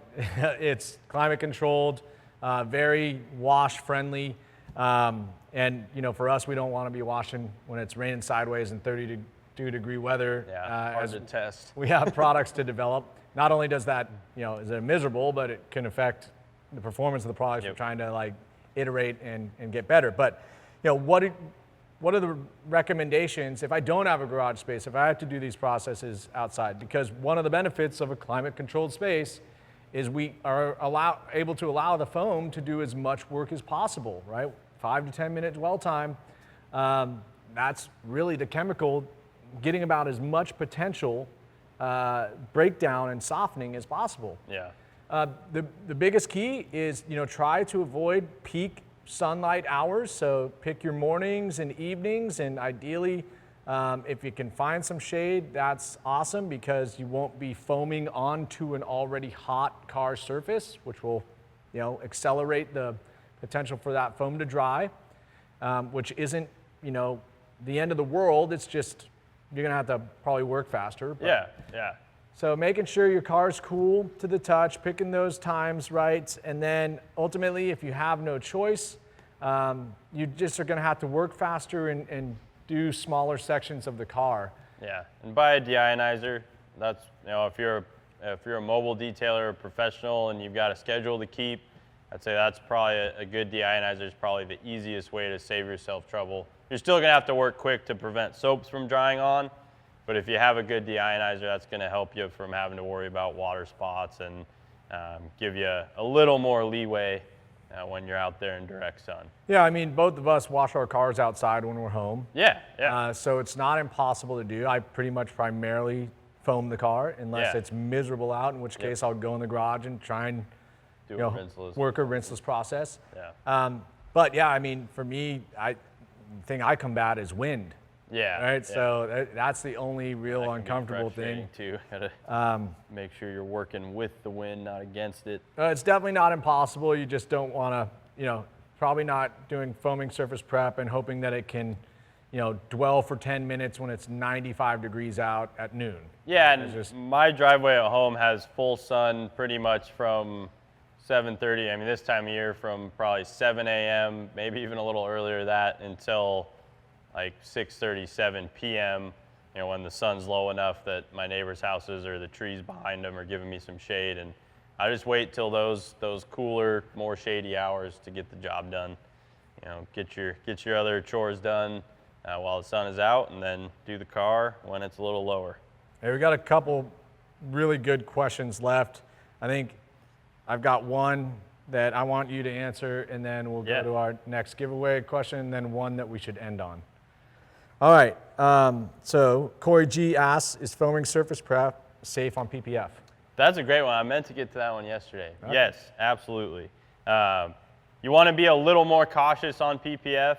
[SPEAKER 1] It's climate controlled, very wash friendly. And for us, we don't want to be washing when it's raining sideways in 32-degree weather.
[SPEAKER 2] Yeah, hard to test.
[SPEAKER 1] We have products to develop. Not only does that, is it miserable, but it can affect the performance of the products. We're trying to iterate and get better. But what are the recommendations if I don't have a garage space, if I have to do these processes outside? Because one of the benefits of a climate-controlled space is we are able to allow the foam to do as much work as possible, right? 5 to 10 minute dwell time. That's really the chemical getting about as much potential breakdown and softening as possible.
[SPEAKER 2] Yeah.
[SPEAKER 1] The biggest key is, try to avoid peak sunlight hours. So pick your mornings and evenings, and ideally, if you can find some shade, that's awesome because you won't be foaming onto an already hot car surface, which will, accelerate the potential for that foam to dry, which isn't, the end of the world. It's just, you're gonna have to probably work faster. But.
[SPEAKER 2] Yeah.
[SPEAKER 1] So making sure your car's cool to the touch, picking those times right, and then ultimately, if you have no choice, you just are gonna have to work faster and do smaller sections of the car.
[SPEAKER 2] Yeah, and buy a deionizer. That's, if you're a mobile detailer or professional and you've got a schedule to keep, I'd say that's probably a good deionizer is probably the easiest way to save yourself trouble. You're still gonna have to work quick to prevent soaps from drying on, but if you have a good deionizer, that's gonna help you from having to worry about water spots and give you a little more leeway when you're out there in direct sun.
[SPEAKER 1] Yeah, I mean, both of us wash our cars outside when we're home.
[SPEAKER 2] Yeah.
[SPEAKER 1] So it's not impossible to do. I pretty much primarily foam the car unless it's miserable out, in which case I'll go in the garage and try and work a rinseless process.
[SPEAKER 2] Yeah.
[SPEAKER 1] But yeah, I mean, for me, the thing I combat is wind.
[SPEAKER 2] Yeah.
[SPEAKER 1] Right.
[SPEAKER 2] Yeah.
[SPEAKER 1] So that's the only real uncomfortable thing.
[SPEAKER 2] Too. Gotta make sure you're working with the wind, not against it.
[SPEAKER 1] It's definitely not impossible. You just don't want to, probably not doing foaming surface prep and hoping that it can, dwell for 10 minutes when it's 95 degrees out at noon.
[SPEAKER 2] Yeah, and my driveway at home has full sun pretty much from 7:30. I mean, this time of year from probably 7 a.m., maybe even a little earlier that until like 6:30, 7 p.m., when the sun's low enough that my neighbors' houses or the trees behind them are giving me some shade. And I just wait till those cooler, more shady hours to get the job done. Get your other chores done while the sun is out, and then do the car when it's a little lower.
[SPEAKER 1] Hey, we got a couple really good questions left. I think I've got one that I want you to answer, and then we'll go to our next giveaway question, and then one that we should end on. All right, so Corey G asks, is foaming surface prep safe on PPF?
[SPEAKER 2] That's a great one. I meant to get to that one yesterday. Okay. Yes, absolutely. You want to be a little more cautious on PPF,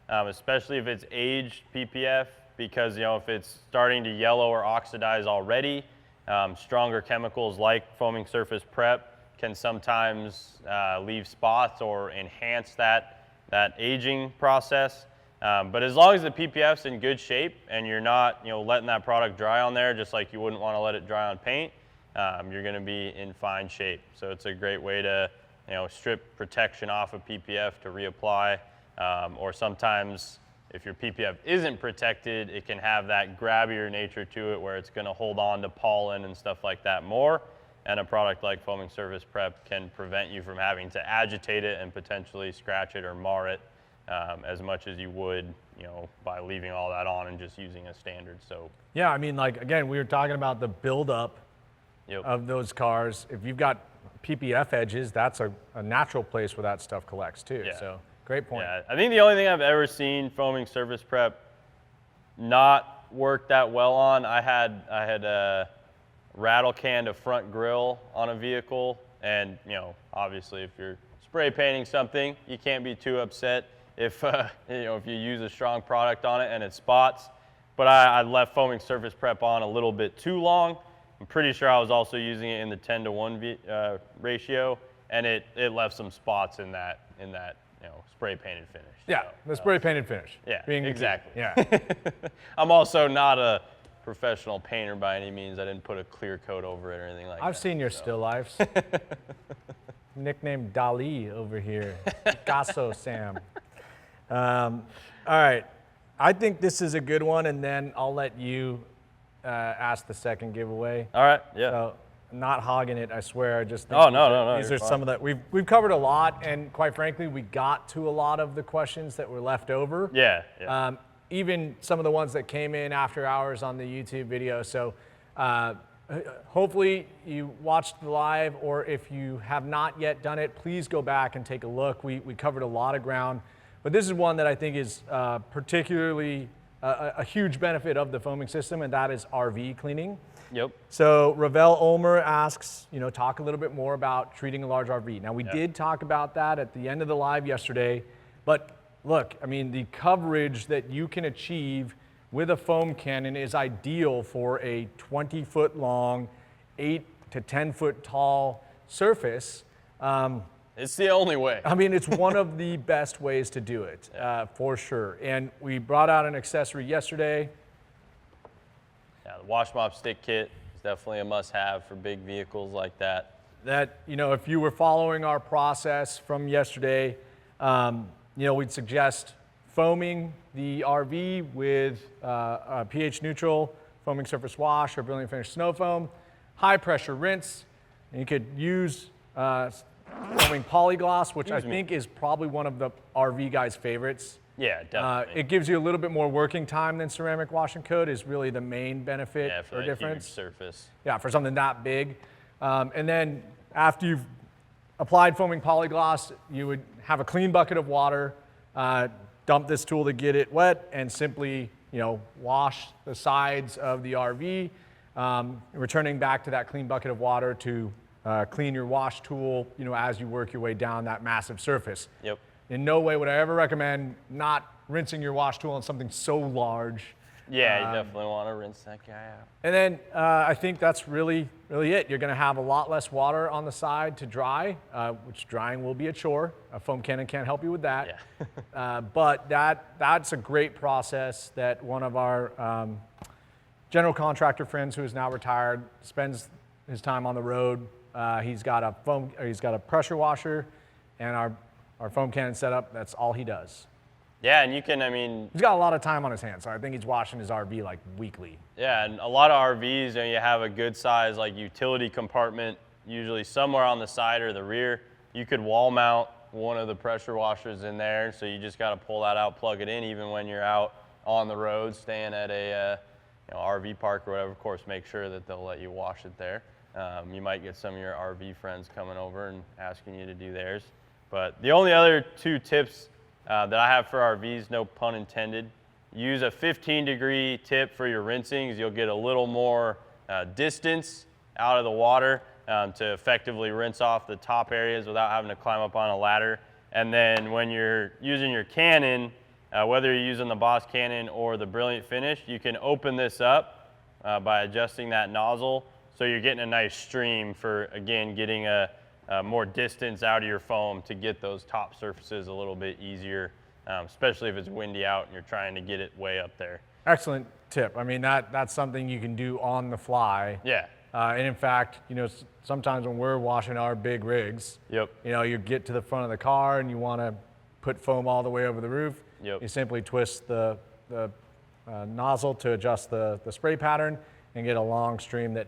[SPEAKER 2] especially if it's aged PPF, because if it's starting to yellow or oxidize already, stronger chemicals like foaming surface prep can sometimes leave spots or enhance that aging process. But as long as the PPF's in good shape and you're not letting that product dry on there just like you wouldn't want to let it dry on paint, you're going to be in fine shape. So it's a great way to strip protection off of PPF to reapply, or sometimes if your PPF isn't protected, it can have that grabbier nature to it where it's going to hold on to pollen and stuff like that more. And a product like foaming surface prep can prevent you from having to agitate it and potentially scratch it or mar it as much as you would, by leaving all that on and just using a standard soap.
[SPEAKER 1] Yeah, I mean, again, we were talking about the buildup of those cars. If you've got PPF edges, that's a natural place where that stuff collects too.
[SPEAKER 2] Yeah.
[SPEAKER 1] So great point.
[SPEAKER 2] Yeah, I think the only thing I've ever seen foaming surface prep not work that well on, I had rattle canned a front grille on a vehicle, and obviously if you're spray painting something, you can't be too upset if if you use a strong product on it and it spots. But I left foaming surface prep on a little bit too long. I'm pretty sure I was also using it in the 10:1 ratio, and it left some spots in that spray painted finish.
[SPEAKER 1] Yeah,
[SPEAKER 2] so,
[SPEAKER 1] the spray painted finish.
[SPEAKER 2] Yeah,
[SPEAKER 1] being
[SPEAKER 2] exactly.
[SPEAKER 1] Yeah.
[SPEAKER 2] I'm also not a professional painter by any means. I didn't put a clear coat over it or anything like that.
[SPEAKER 1] I've seen your still lifes. Nicknamed Dali over here. Picasso Sam. All right. I think this is a good one, and then I'll let you ask the second giveaway.
[SPEAKER 2] All right. Yeah.
[SPEAKER 1] So, not hogging it, I swear. I just think these are some of that. We've covered a lot, and quite frankly, we got to a lot of the questions that were left over.
[SPEAKER 2] Yeah.
[SPEAKER 1] Even some of the ones that came in after hours on the YouTube video. So hopefully you watched the live, or if you have not yet done it, please go back and take a look. We covered a lot of ground, but this is one that I think is particularly a huge benefit of the foaming system, and that is RV cleaning.
[SPEAKER 2] Yep.
[SPEAKER 1] So Ravel Ulmer asks, talk a little bit more about treating a large RV. Now, we did talk about that at the end of the live yesterday, but look, I mean, the coverage that you can achieve with a foam cannon is ideal for a 20-foot long, 8 to 10-foot tall surface.
[SPEAKER 2] It's the only way.
[SPEAKER 1] I mean, it's one of the best ways to do it, for sure. And we brought out an accessory yesterday.
[SPEAKER 2] Yeah, the wash mop stick kit is definitely a must-have for big vehicles like that.
[SPEAKER 1] That, if you were following our process from yesterday, we'd suggest foaming the RV with a pH neutral foaming surface wash or brilliant finish snow foam, high pressure rinse, and you could use foaming polygloss, which I think is probably one of the RV guys' favorites.
[SPEAKER 2] Yeah, definitely.
[SPEAKER 1] It gives you a little bit more working time than ceramic wash and coat is really the main benefit
[SPEAKER 2] for
[SPEAKER 1] or difference.
[SPEAKER 2] Huge surface.
[SPEAKER 1] Yeah, for something that big. And then after you've applied foaming polygloss, you would have a clean bucket of water, dump this tool to get it wet, and simply wash the sides of the RV, returning back to that clean bucket of water to clean your wash tool, as you work your way down that massive surface.
[SPEAKER 2] Yep.
[SPEAKER 1] In no way would I ever recommend not rinsing your wash tool on something so large.
[SPEAKER 2] Yeah, you definitely want to rinse that guy out.
[SPEAKER 1] And then I think that's really it. You're going to have a lot less water on the side to dry, which drying will be a chore. A foam cannon can't help you with that. Yeah. But that's a great process that one of our general contractor friends who is now retired spends his time on the road. He's got a pressure washer, and our foam cannon setup. That's all he does.
[SPEAKER 2] Yeah, and
[SPEAKER 1] he's got a lot of time on his hands, so I think he's washing his RV like weekly.
[SPEAKER 2] Yeah, and a lot of RVs, you have a good size like utility compartment, usually somewhere on the side or the rear. You could wall mount one of the pressure washers in there, so you just got to pull that out, plug it in, even when you're out on the road, staying at a RV park or whatever. Of course, make sure that they'll let you wash it there. You might get some of your RV friends coming over and asking you to do theirs. But the only other 2 tips that I have for RVs, no pun intended, use a 15-degree tip for your rinsing, because you'll get a little more distance out of the water to effectively rinse off the top areas without having to climb up on a ladder. And then when you're using your cannon, whether you're using the Boss cannon or the Brilliant Finish, you can open this up by adjusting that nozzle, so you're getting a nice stream for, again, getting a more distance out of your foam to get those top surfaces a little bit easier, especially if it's windy out and you're trying to get it way up there.
[SPEAKER 1] Excellent tip. I mean, that's something you can do on the fly.
[SPEAKER 2] Yeah.
[SPEAKER 1] And in fact, sometimes when we're washing our big rigs,
[SPEAKER 2] Yep.
[SPEAKER 1] You get to the front of the car and you want to put foam all the way over the roof.
[SPEAKER 2] Yep.
[SPEAKER 1] You simply twist the nozzle to adjust the spray pattern and get a long stream that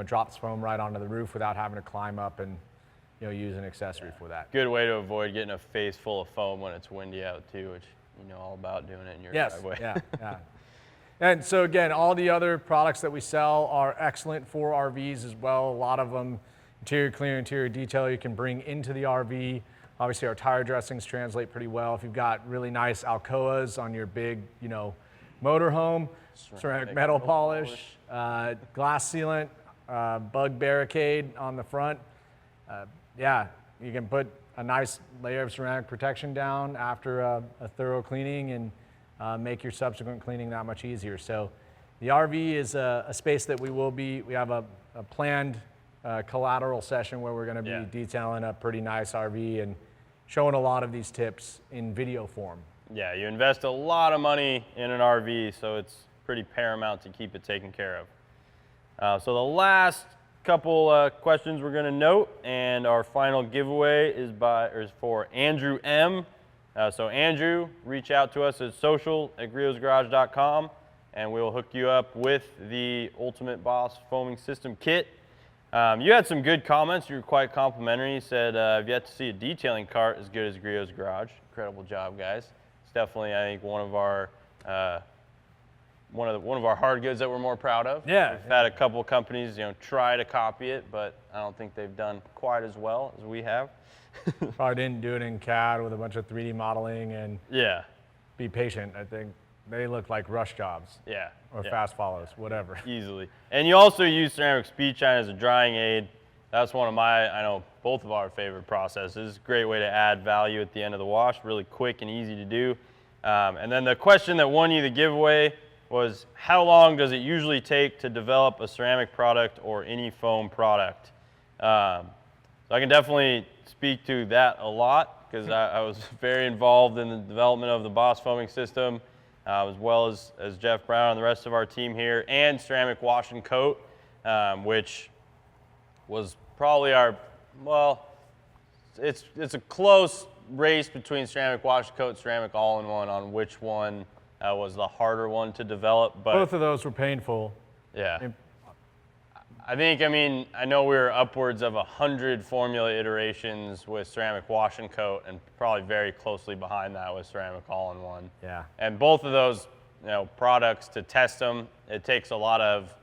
[SPEAKER 1] drops foam right onto the roof without having to climb up and use an accessory for that.
[SPEAKER 2] Good way to avoid getting a face full of foam when it's windy out too, which you know all about doing it in your driveway.
[SPEAKER 1] Yeah. And so again, all the other products that we sell are excellent for RVs as well. A lot of them, interior cleaner, interior detail, you can bring into the RV. Obviously our tire dressings translate pretty well. If you've got really nice Alcoas on your big, motorhome, ceramic metal polish, glass sealant, bug barricade on the front. You can put a nice layer of ceramic protection down after a thorough cleaning and make your subsequent cleaning that much easier. So the RV is a space that we have a planned collateral session where we're going to be detailing a pretty nice RV and showing a lot of these tips in video form. Yeah,
[SPEAKER 2] you invest a lot of money in an RV, so it's pretty paramount to keep it taken care of. So the last couple questions we're going to note, and our final giveaway is for Andrew M. So Andrew, reach out to us at social@griosgarage.com, and we'll hook you up with the Ultimate Boss Foaming System Kit. You had some good comments. You were quite complimentary. You said, I've yet to see a detailing cart as good as Griot's Garage. Incredible job, guys. It's definitely, I think, one of our hard goods that we're more proud of.
[SPEAKER 1] Yeah.
[SPEAKER 2] We've had a couple of companies, try to copy it, but I don't think they've done quite as well as we have.
[SPEAKER 1] Probably didn't do it in CAD with a bunch of 3D modeling and be patient, I think. they look like rush jobs.
[SPEAKER 2] Yeah.
[SPEAKER 1] Or
[SPEAKER 2] yeah.
[SPEAKER 1] fast follows, whatever.
[SPEAKER 2] Easily. And you also use ceramic speed shine as a drying aid. That's one of I know both of our favorite processes. Great way to add value at the end of the wash, really quick and easy to do. And then the question that won you the giveaway was, how long does it usually take to develop a ceramic product or any foam product? So I can definitely speak to that a lot because I was very involved in the development of the Boss foaming system, as well as Jeff Brown and the rest of our team here, and ceramic wash and coat, which was probably it's a close race between ceramic wash and coat, ceramic all-in-one on which one was the harder one to develop. But
[SPEAKER 1] both of those were painful.
[SPEAKER 2] yeah. I know we were upwards of 100 formula iterations with ceramic wash and coat, and probably very closely behind that with ceramic all-in-one.
[SPEAKER 1] Yeah.
[SPEAKER 2] And both of those, products, to test them, it takes a lot of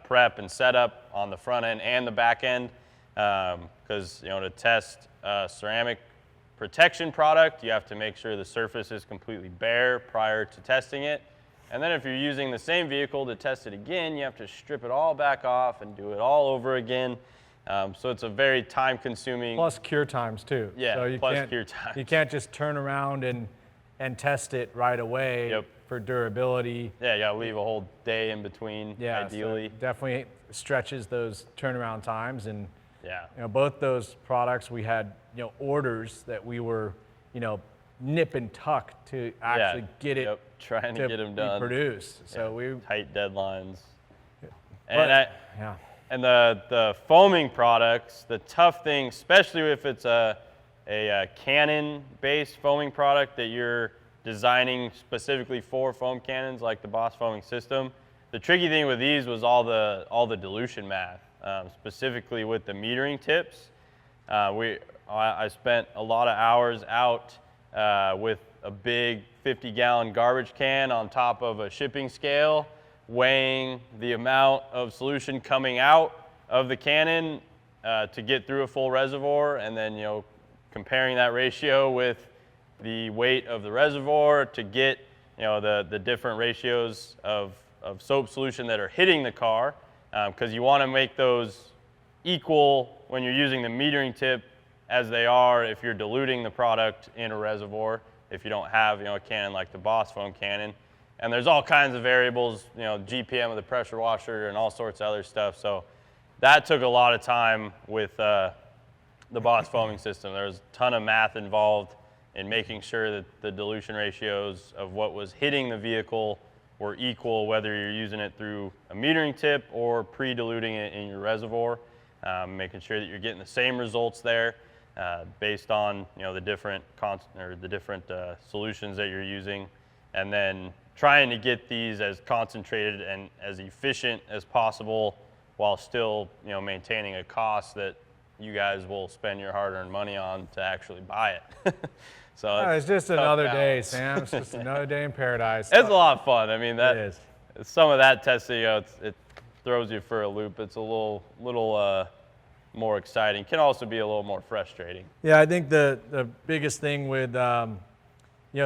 [SPEAKER 2] prep and setup on the front end and the back end, because to test a ceramic protection product, you have to make sure the surface is completely bare prior to testing it. And then if you're using the same vehicle to test it again, you have to strip it all back off and do it all over again. So it's a very time-consuming.
[SPEAKER 1] Plus cure times too.
[SPEAKER 2] Yeah,
[SPEAKER 1] so
[SPEAKER 2] plus cure times.
[SPEAKER 1] You can't just turn around and test it right away.
[SPEAKER 2] Yep.
[SPEAKER 1] For durability.
[SPEAKER 2] Yeah, you gotta leave a whole day in between, ideally.
[SPEAKER 1] So definitely stretches those turnaround times, and
[SPEAKER 2] yeah,
[SPEAKER 1] both those products we had orders that we were nip and tuck to actually get it.
[SPEAKER 2] Trying to get them done.
[SPEAKER 1] Produced. So we
[SPEAKER 2] tight deadlines.
[SPEAKER 1] And
[SPEAKER 2] and the foaming products, the tough thing, especially if it's a cannon-based foaming product that you're designing specifically for foam cannons, like the Boss foaming system. The tricky thing with these was all the dilution math, specifically with the metering tips. I spent a lot of hours out with a big 50-gallon garbage can on top of a shipping scale, weighing the amount of solution coming out of the cannon to get through a full reservoir, and then comparing that ratio with the weight of the reservoir to get the different ratios of soap solution that are hitting the car, because you want to make those equal when you're using the metering tip as they are if you're diluting the product in a reservoir, if you don't have a cannon like the Boss foam cannon. And there's all kinds of variables, GPM of the pressure washer and all sorts of other stuff. So that took a lot of time with the Boss foaming system. There was a ton of math involved in making sure that the dilution ratios of what was hitting the vehicle were equal, whether you're using it through a metering tip or pre-diluting it in your reservoir, making sure that you're getting the same results there based on the different solutions that you're using, and then trying to get these as concentrated and as efficient as possible while still maintaining a cost that you guys will spend your hard-earned money on to actually buy it. So
[SPEAKER 1] it's just another day, Sam. It's just another day in paradise.
[SPEAKER 2] It's a lot of fun.
[SPEAKER 1] It is.
[SPEAKER 2] Some of that testing, it throws you for a loop. It's a little more exciting. Can also be a little more frustrating.
[SPEAKER 1] Yeah, I think the biggest thing with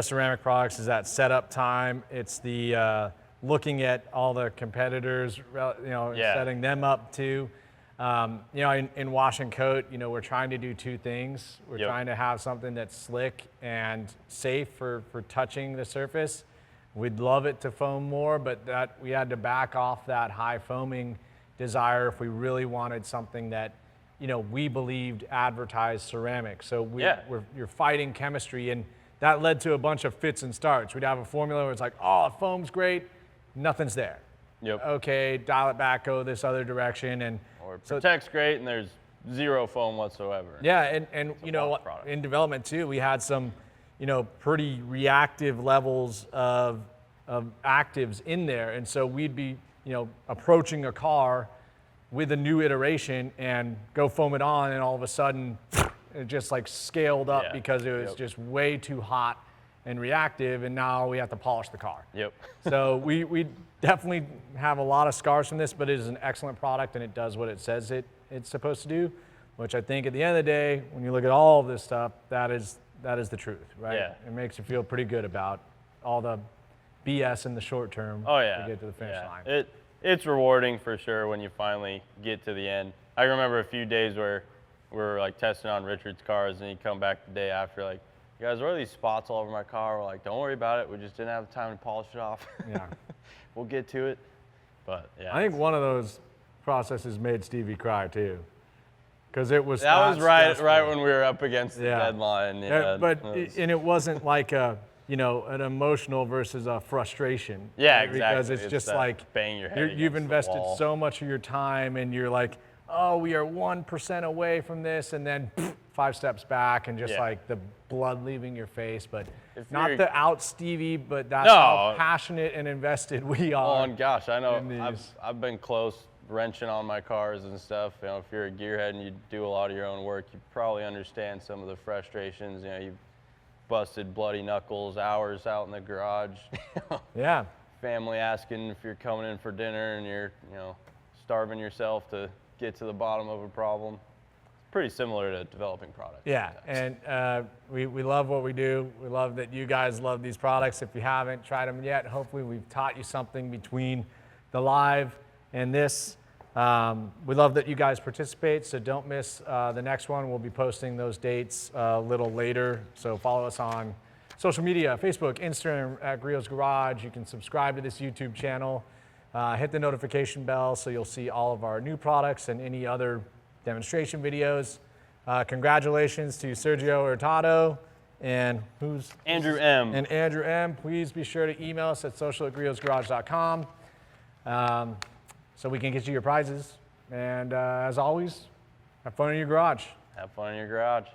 [SPEAKER 1] ceramic products is that setup time. It's the looking at all the competitors, setting them up too. In wash and coat, we're trying to do two things. We're trying to have something that's slick and safe for touching the surface. We'd love it to foam more, but that we had to back off that high foaming desire if we really wanted something that, we believed advertised ceramic. So you're fighting chemistry, and that led to a bunch of fits and starts. We'd have a formula where it's like, oh, foam's great, nothing's there.
[SPEAKER 2] Yep.
[SPEAKER 1] Okay, dial it back, go this other direction, and
[SPEAKER 2] or it protects great, and there's zero foam whatsoever.
[SPEAKER 1] Yeah, and in development too, we had some, pretty reactive levels of actives in there, and so we'd be, approaching a car with a new iteration and go foam it on, and all of a sudden, it just like scaled up because it was just way too hot and reactive, and now we have to polish the car.
[SPEAKER 2] Yep.
[SPEAKER 1] So we definitely have a lot of scars from this, but it is an excellent product, and it does what it says it's supposed to do, which I think at the end of the day, when you look at all of this stuff, that is the truth, right?
[SPEAKER 2] Yeah.
[SPEAKER 1] It makes you feel pretty good about all the BS in the short term
[SPEAKER 2] Oh yeah,
[SPEAKER 1] to get to the finish line.
[SPEAKER 2] It's rewarding for sure when you finally get to the end. I remember a few days where we were like testing on Richard's cars, and he'd come back the day after like, "You guys, what are these spots all over my car?" We're like, "Don't worry about it. We just didn't have time to polish it off.
[SPEAKER 1] Yeah.
[SPEAKER 2] We'll get to it." But yeah,
[SPEAKER 1] I think one of those processes made Stevie cry too, because it was
[SPEAKER 2] that was right
[SPEAKER 1] stressful.
[SPEAKER 2] when we were up against the deadline. Yeah,
[SPEAKER 1] and it wasn't like a an emotional versus a frustration.
[SPEAKER 2] Yeah,
[SPEAKER 1] right?
[SPEAKER 2] exactly.
[SPEAKER 1] Because it's just like
[SPEAKER 2] bang your head
[SPEAKER 1] you've
[SPEAKER 2] against the
[SPEAKER 1] invested
[SPEAKER 2] wall.
[SPEAKER 1] so much of your time, and you're like, oh, we are 1% away from this, and then 5 steps back, and just like the blood leaving your face. But not the out Stevie, but that's how passionate and invested we are.
[SPEAKER 2] Oh, and gosh, I know
[SPEAKER 1] these.
[SPEAKER 2] I've been close wrenching on my cars and stuff. You know, if you're a gearhead and you do a lot of your own work, you probably understand some of the frustrations. You know, you've busted bloody knuckles, hours out in the garage.
[SPEAKER 1] Yeah.
[SPEAKER 2] Family asking if you're coming in for dinner, and you're starving yourself to get to the bottom of a problem. It's pretty similar to developing products.
[SPEAKER 1] Yeah, and we love what we do. We love that you guys love these products. If you haven't tried them yet, hopefully we've taught you something between the live and this. We love that you guys participate, so don't miss the next one. We'll be posting those dates a little later, so follow us on social media, Facebook, Instagram at Griot's Garage. You can subscribe to this YouTube channel. Hit the notification bell so you'll see all of our new products and any other demonstration videos. Congratulations to Sergio Hurtado and
[SPEAKER 2] Andrew M.
[SPEAKER 1] And Andrew M. Please be sure to email us at social@griotsgarage.com so we can get you your prizes. And as always, have fun in your garage.
[SPEAKER 2] Have fun in your garage.